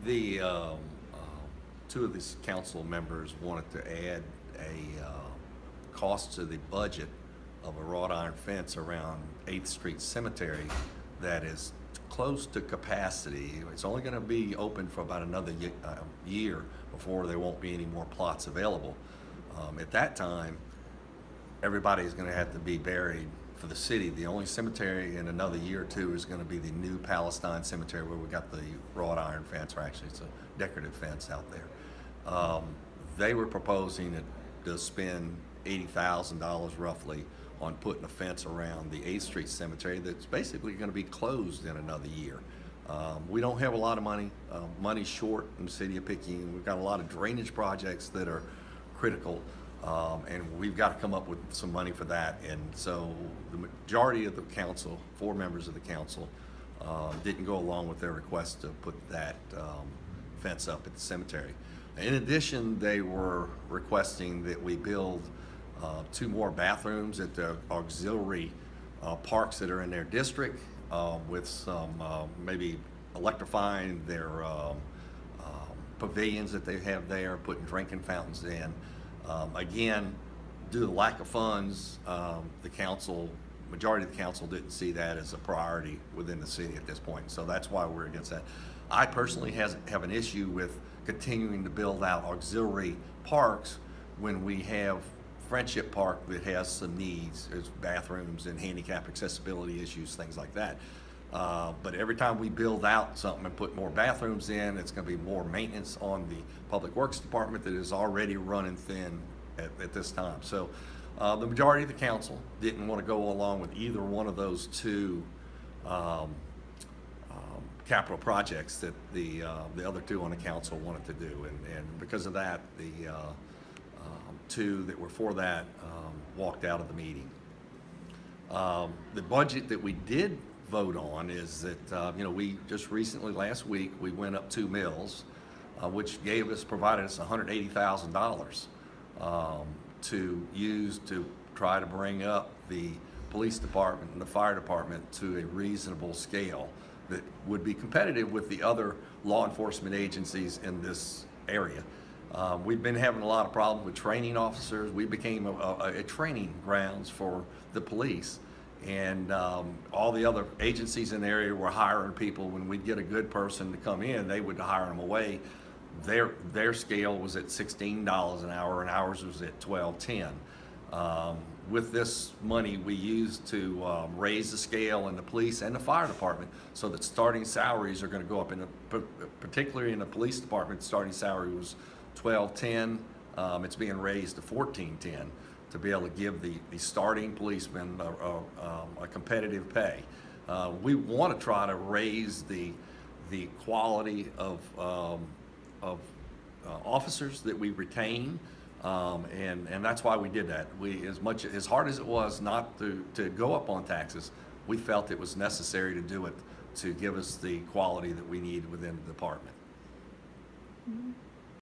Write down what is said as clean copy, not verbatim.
The two of these council members wanted to add a cost to the budget of a wrought iron fence around 8th Street Cemetery that is close to capacity. It's only going to be open for about another year before there won't be any more plots available. At that time, everybody's going to have to be buried for the city. The only cemetery in another year or two is going to be the new Palestine Cemetery, where we got the wrought iron fence, or actually it's a decorative fence out there. They were proposing to spend $80,000 roughly on putting a fence around the 8th Street Cemetery that's basically going to be closed in another year. We don't have a lot of money. Money's short in the city of Picayune. We've got a lot of drainage projects that are critical. And we've got to come up with some money for that. And so the majority of the council, 4 members of the council, didn't go along with their request to put that fence up at the cemetery. In addition, they were requesting that we build 2 more bathrooms at the auxiliary parks that are in their district, with some maybe electrifying their pavilions that they have there, putting drinking fountains in. Again, due to the lack of funds, majority of the council didn't see that as a priority within the city at this point. So that's why we're against that. I personally have an issue with continuing to build out auxiliary parks when we have Friendship Park that has some needs. There's bathrooms and handicap accessibility issues, things like that. But every time we build out something and put more bathrooms in, it's going to be more maintenance on the Public Works Department that is already running thin at this time. So the majority of the council didn't want to go along with either one of those 2 capital projects that the other 2 on the council wanted to do. And because of that, the 2 that were for that walked out of the meeting. The budget that we did vote on is that we just recently, last week, we went up 2 mills, which provided us $180,000 to use to try to bring up the police department and the fire department to a reasonable scale that would be competitive with the other law enforcement agencies in this area. We've been having a lot of problems with training officers. We became a training grounds for the police. And all the other agencies in the area were hiring people. When we'd get a good person to come in, they would hire them away. Their scale was at $16 an hour, and ours was at $12.10. With this money, we used to raise the scale in the police and the fire department, so that starting salaries are going to go up. Particularly in the police department, starting salary was $12.10. It's being raised to $14.10. To be able to give the starting policemen a competitive pay. We want to try to raise the quality of officers that we retain, and that's why we did that. As hard as it was not to go up on taxes, we felt it was necessary to do it to give us the quality that we need within the department. Mm-hmm.